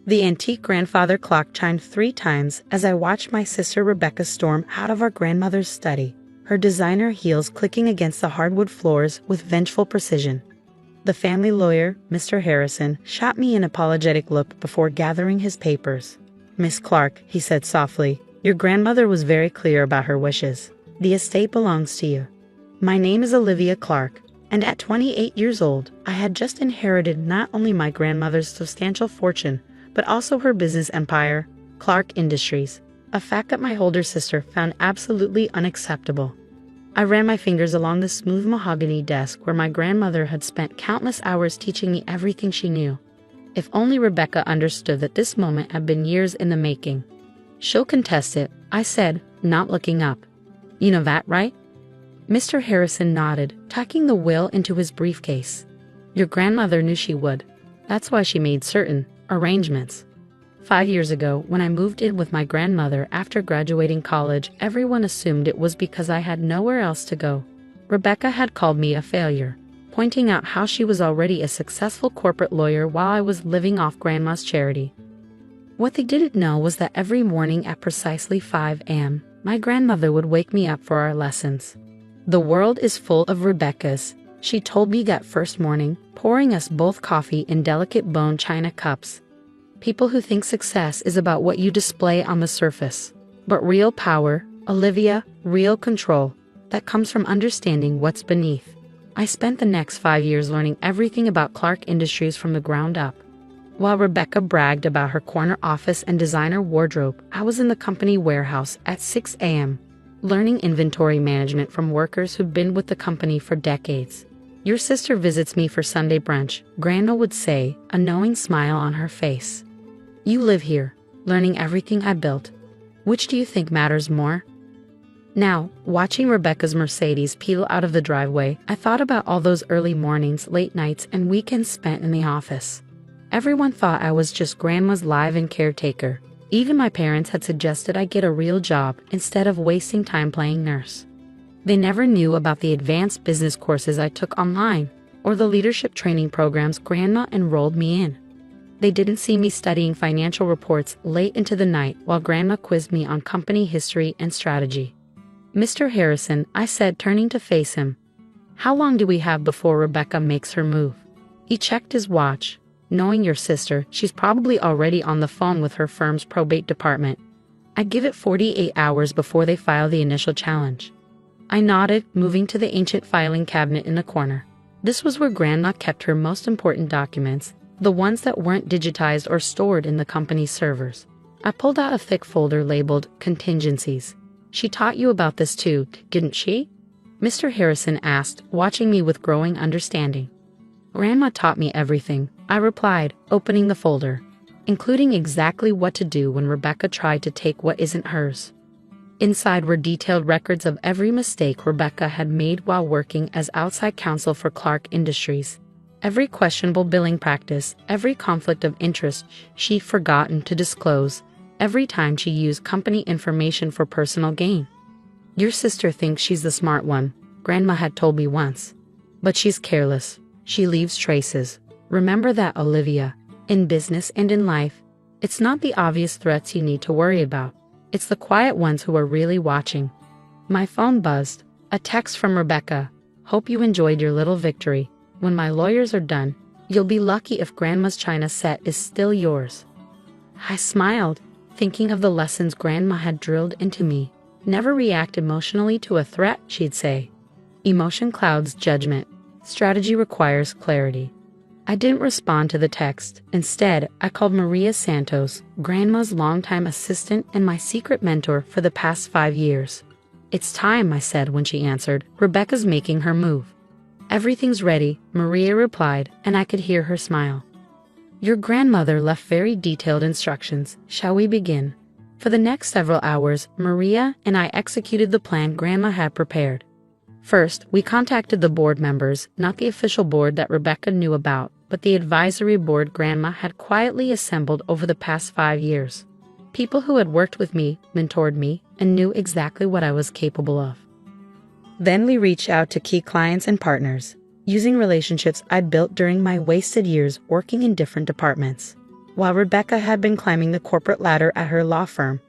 The antique grandfather clock chimed 3 times as I watched my sister Rebecca storm out of our grandmother's study, her designer heels clicking against the hardwood floors with vengeful precision. The family lawyer, Mr. Harrison, shot me an apologetic look before gathering his papers. "Miss Clark," he said softly, "your grandmother was very clear about her wishes. The estate belongs to you. My name is Olivia Clark, and at 28 years old, I had just inherited not only my grandmother's substantial fortune, but also her business empire, Clark Industries, a fact that my older sister found absolutely unacceptable. I ran my fingers along the smooth mahogany desk where my grandmother had spent countless hours teaching me everything she knew. If only Rebecca understood that this moment had been years in the making. "She'll contest it," I said, not looking up. "You know that, right?" Mr. Harrison nodded, tucking the will into his briefcase. "Your grandmother knew she would. That's why she made certain arrangements. 5 years ago, when I moved in with my grandmother after graduating college, everyone assumed it was because I had nowhere else to go. Rebecca had called me a failure, pointing out how she was already a successful corporate lawyer while I was living off Grandma's charity. What they didn't know was that every morning at precisely 5 a.m., my grandmother would wake me up for our lessons. The world is full of Rebeccas, she told me that first morning, pouring us both coffee in delicate bone china cups. People who think success is about what you display on the surface. But real power, Olivia, real control, that comes from understanding what's beneath. I spent the next 5 years learning everything about Clark Industries from the ground up. While Rebecca bragged about her corner office and designer wardrobe, I was in the company warehouse at 6 a.m., learning inventory management from workers who'd been with the company for decades. "Your sister visits me for Sunday brunch," Grandma would say, a knowing smile on her face. "You live here, learning everything I built. Which do you think matters more?" Now, watching Rebecca's Mercedes peel out of the driveway, I thought about all those early mornings, late nights, and weekends spent in the office. Everyone thought I was just Grandma's live-in caretaker. Even my parents had suggested I get a real job instead of wasting time playing nurse. They never knew about the advanced business courses I took online, or the leadership training programs Grandma enrolled me in. They didn't see me studying financial reports late into the night while Grandma quizzed me on company history and strategy. "Mr. Harrison," I said, turning to face him, "how long do we have before Rebecca makes her move?" He checked his watch. "Knowing your sister, she's probably already on the phone with her firm's probate department. I give it 48 hours before they file the initial challenge." I nodded, moving to the ancient filing cabinet in the corner. This was where Grandma kept her most important documents, the ones that weren't digitized or stored in the company's servers. I pulled out a thick folder labeled Contingencies. "She taught you about this too, didn't she?" Mr. Harrison asked, watching me with growing understanding. "Grandma taught me everything," I replied, opening the folder, including exactly what to do when Rebecca tried to take what isn't hers. Inside were detailed records of every mistake Rebecca had made while working as outside counsel for Clark Industries. Every questionable billing practice, every conflict of interest she'd forgotten to disclose, every time she used company information for personal gain. "Your sister thinks she's the smart one," Grandma had told me once. "But she's careless. She leaves traces. Remember that, Olivia. In business and in life, it's not the obvious threats you need to worry about. It's the quiet ones who are really watching." My phone buzzed. A text from Rebecca. "Hope you enjoyed your little victory. When my lawyers are done, you'll be lucky if Grandma's china set is still yours." I smiled, thinking of the lessons Grandma had drilled into me. "Never react emotionally to a threat," she'd say. "Emotion clouds judgment. Strategy requires clarity." I didn't respond to the text. Instead, I called Maria Santos, Grandma's longtime assistant and my secret mentor for the past 5 years. "It's time," I said when she answered. "Rebecca's making her move." "Everything's ready," Maria replied, and I could hear her smile. "Your grandmother left very detailed instructions. Shall we begin?" For the next several hours, Maria and I executed the plan Grandma had prepared. First, we contacted the board members, not the official board that Rebecca knew about, but the advisory board Grandma had quietly assembled over the past 5 years. People who had worked with me, mentored me, and knew exactly what I was capable of. Then we reached out to key clients and partners, using relationships I'd built during my wasted years working in different departments. While Rebecca had been climbing the corporate ladder at her law firm,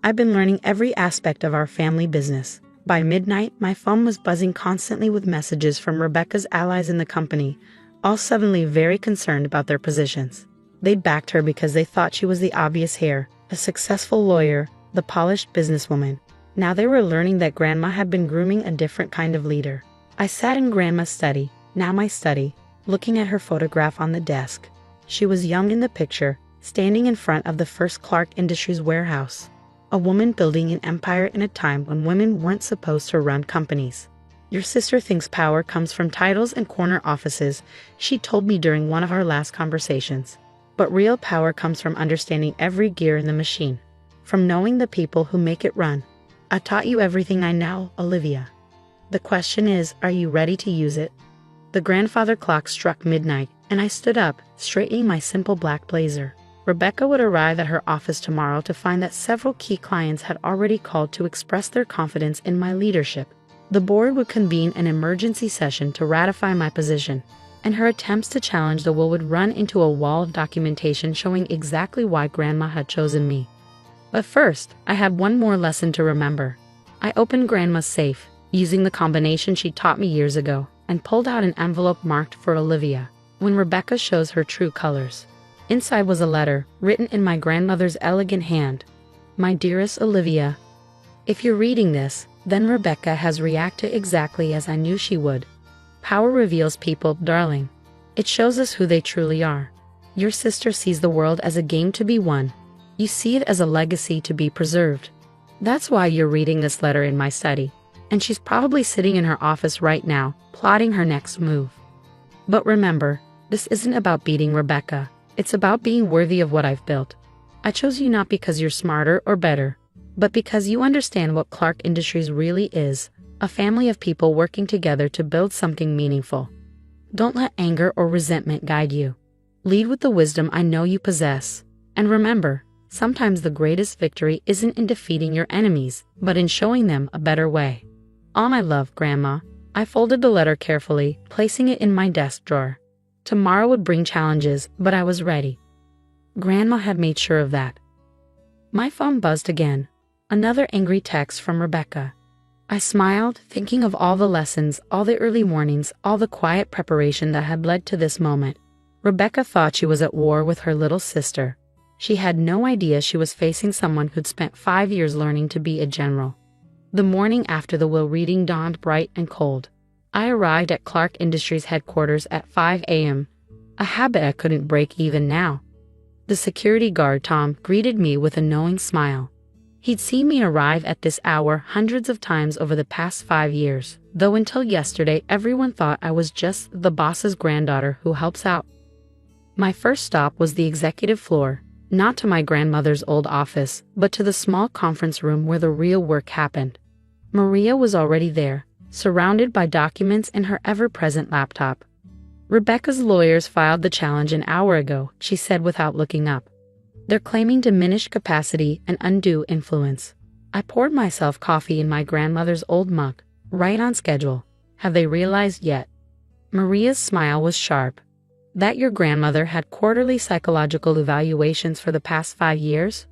I'd been learning every aspect of our family business. By midnight, my phone was buzzing constantly with messages from Rebecca's allies in the company, all suddenly very concerned about their positions. They'd backed her because they thought she was the obvious heir, a successful lawyer, the polished businesswoman. Now they were learning that Grandma had been grooming a different kind of leader. I sat in Grandma's study, now my study, looking at her photograph on the desk. She was young in the picture, standing in front of the first Clark Industries warehouse. A woman building an empire in a time when women weren't supposed to run companies. Your sister thinks power comes from titles and corner offices, she told me during one of our last conversations. But real power comes from understanding every gear in the machine, from knowing the people who make it run. I taught you everything I know, Olivia. The question is, are you ready to use it? The grandfather clock struck midnight, and I stood up, straightening my simple black blazer. Rebecca would arrive at her office tomorrow to find that several key clients had already called to express their confidence in my leadership. The board would convene an emergency session to ratify my position, and her attempts to challenge the will would run into a wall of documentation showing exactly why Grandma had chosen me. But first, I had one more lesson to remember. I opened Grandma's safe, using the combination she taught me years ago, and pulled out an envelope marked for Olivia, when Rebecca shows her true colors. Inside was a letter, written in my grandmother's elegant hand. My dearest Olivia, if you're reading this, then Rebecca has reacted exactly as I knew she would. Power reveals people, darling. It shows us who they truly are. Your sister sees the world as a game to be won. You see it as a legacy to be preserved. That's why you're reading this letter in my study, and she's probably sitting in her office right now, plotting her next move. But remember, this isn't about beating Rebecca. It's about being worthy of what I've built. I chose you not because you're smarter or better, but because you understand what Clark Industries really is, a family of people working together to build something meaningful. Don't let anger or resentment guide you. Lead with the wisdom I know you possess. And remember, sometimes the greatest victory isn't in defeating your enemies, but in showing them a better way. All my love, Grandma. I folded the letter carefully, placing it in my desk drawer. Tomorrow would bring challenges, but I was ready. Grandma had made sure of that. My phone buzzed again. Another angry text from Rebecca. I smiled, thinking of all the lessons, all the early mornings, all the quiet preparation that had led to this moment. Rebecca thought she was at war with her little sister. She had no idea she was facing someone who'd spent 5 years learning to be a general. The morning after the will reading dawned bright and cold. I arrived at Clark Industries headquarters at 5 a.m., a habit I couldn't break even now. The security guard, Tom, greeted me with a knowing smile. He'd seen me arrive at this hour hundreds of times over the past 5 years, though until yesterday everyone thought I was just the boss's granddaughter who helps out. My first stop was the executive floor, not to my grandmother's old office, but to the small conference room where the real work happened. Maria was already there, surrounded by documents in her ever-present laptop. Rebecca's lawyers filed the challenge an hour ago, she said without looking up. They're claiming diminished capacity and undue influence. I poured myself coffee in my grandmother's old mug, right on schedule. Have they realized yet? Maria's smile was sharp. That your grandmother had quarterly psychological evaluations for the past 5 years?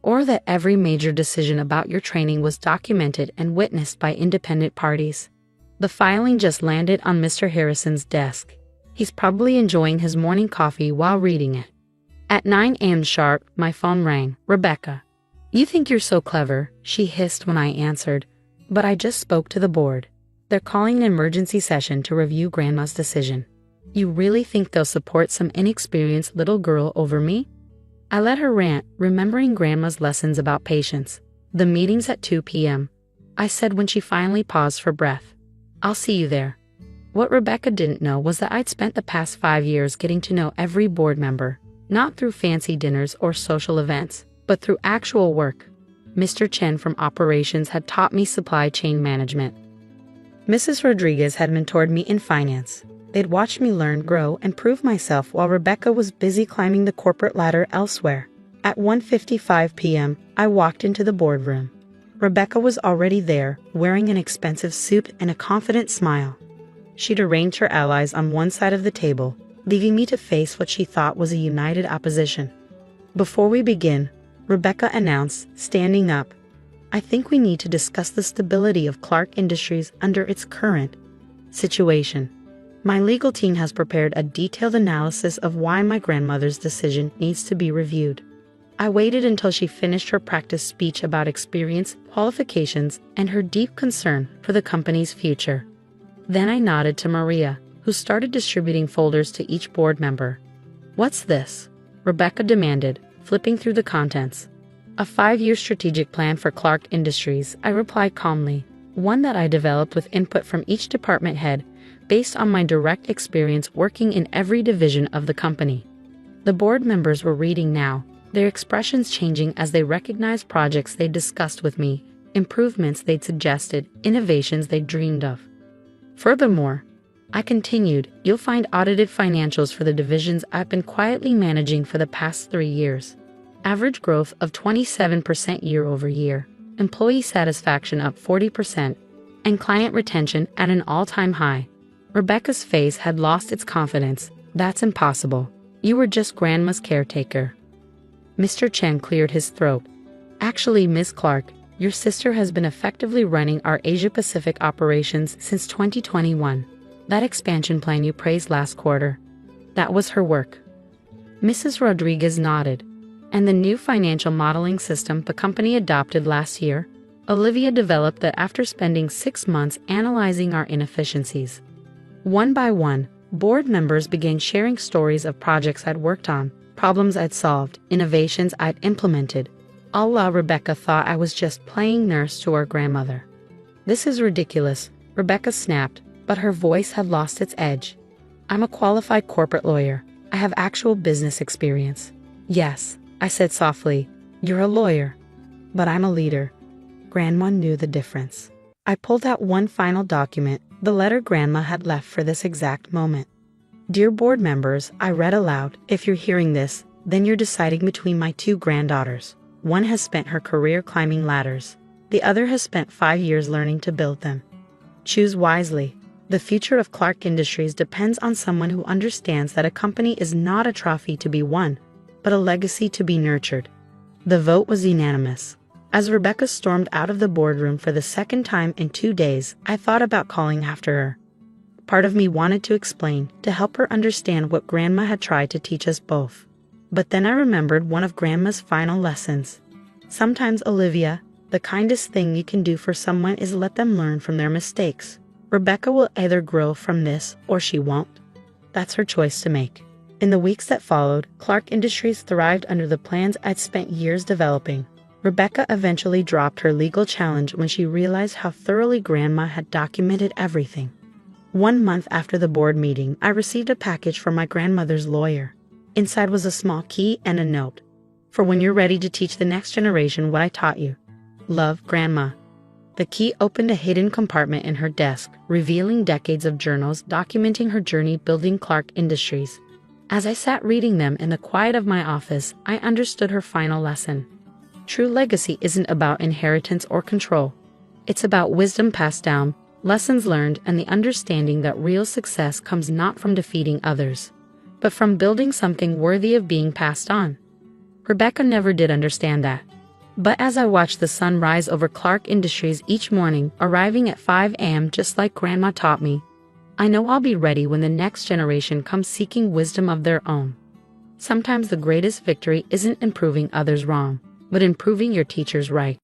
Or that every major decision about your training was documented and witnessed by independent parties? The filing just landed on Mr. Harrison's desk. He's probably enjoying his morning coffee while reading it. At 9 a.m. sharp, my phone rang. Rebecca. You think you're so clever, she hissed when I answered, but I just spoke to the board. They're calling an emergency session to review Grandma's decision. You really think they'll support some inexperienced little girl over me? I let her rant, remembering Grandma's lessons about patience. The meeting's at 2 p.m., I said when she finally paused for breath. I'll see you there. What Rebecca didn't know was that I'd spent the past 5 years getting to know every board member, not through fancy dinners or social events, but through actual work. Mr. Chen from operations had taught me supply chain management. Mrs. Rodriguez had mentored me in finance. They'd watched me learn, grow, and prove myself while Rebecca was busy climbing the corporate ladder elsewhere. At 1:55 p.m., I walked into the boardroom. Rebecca was already there, wearing an expensive suit and a confident smile. She'd arranged her allies on one side of the table, leaving me to face what she thought was a united opposition. Before we begin, Rebecca announced, standing up, I think we need to discuss the stability of Clark Industries under its current situation. My legal team has prepared a detailed analysis of why my grandmother's decision needs to be reviewed. I waited until she finished her practice speech about experience, qualifications, and her deep concern for the company's future. Then I nodded to Maria, who started distributing folders to each board member. What's this? Rebecca demanded, flipping through the contents. A 5-year strategic plan for Clark Industries, I replied calmly, one that I developed with input from each department head, based on my direct experience working in every division of the company. The board members were reading now, their expressions changing as they recognized projects they'd discussed with me, improvements they'd suggested, innovations they'd dreamed of. Furthermore, I continued, you'll find audited financials for the divisions I've been quietly managing for the past 3 years. Average growth of 27% year-over-year, employee satisfaction up 40%, and client retention at an all-time high. Rebecca's face had lost its confidence. That's impossible. You were just Grandma's caretaker. Mr. Chen cleared his throat. Actually, Miss Clark, your sister has been effectively running our Asia-Pacific operations since 2021. That expansion plan you praised last quarter. That was her work. Mrs. Rodriguez nodded. And the new financial modeling system the company adopted last year, Olivia developed that after spending 6 months analyzing our inefficiencies. One by one, board members began sharing stories of projects I'd worked on, problems I'd solved, innovations I'd implemented. Allah, Rebecca thought I was just playing nurse to our grandmother. This is ridiculous, Rebecca snapped, but her voice had lost its edge. I'm a qualified corporate lawyer. I have actual business experience. Yes, I said softly, you're a lawyer. But I'm a leader. Grandma knew the difference. I pulled out one final document, the letter Grandma had left for this exact moment. Dear board members, I read aloud, if you're hearing this, then you're deciding between my 2 granddaughters. One has spent her career climbing ladders. The other has spent 5 years learning to build them. Choose wisely. The future of Clark Industries depends on someone who understands that a company is not a trophy to be won, but a legacy to be nurtured. The vote was unanimous. As Rebecca stormed out of the boardroom for the second time in 2 days, I thought about calling after her. Part of me wanted to explain, to help her understand what Grandma had tried to teach us both. But then I remembered one of Grandma's final lessons. Sometimes, Olivia, the kindest thing you can do for someone is let them learn from their mistakes. Rebecca will either grow from this or she won't. That's her choice to make. In the weeks that followed, Clark Industries thrived under the plans I'd spent years developing. Rebecca eventually dropped her legal challenge when she realized how thoroughly Grandma had documented everything. 1 month after the board meeting, I received a package from my grandmother's lawyer. Inside was a small key and a note. For when you're ready to teach the next generation what I taught you. Love, Grandma. The key opened a hidden compartment in her desk, revealing decades of journals documenting her journey building Clark Industries. As I sat reading them in the quiet of my office, I understood her final lesson. True legacy isn't about inheritance or control. It's about wisdom passed down, lessons learned, and the understanding that real success comes not from defeating others, but from building something worthy of being passed on. Rebecca never did understand that. But as I watched the sun rise over Clark Industries each morning, arriving at 5 a.m. just like Grandma taught me, I know I'll be ready when the next generation comes seeking wisdom of their own. Sometimes the greatest victory isn't in proving others wrong, but in proving your teachers right.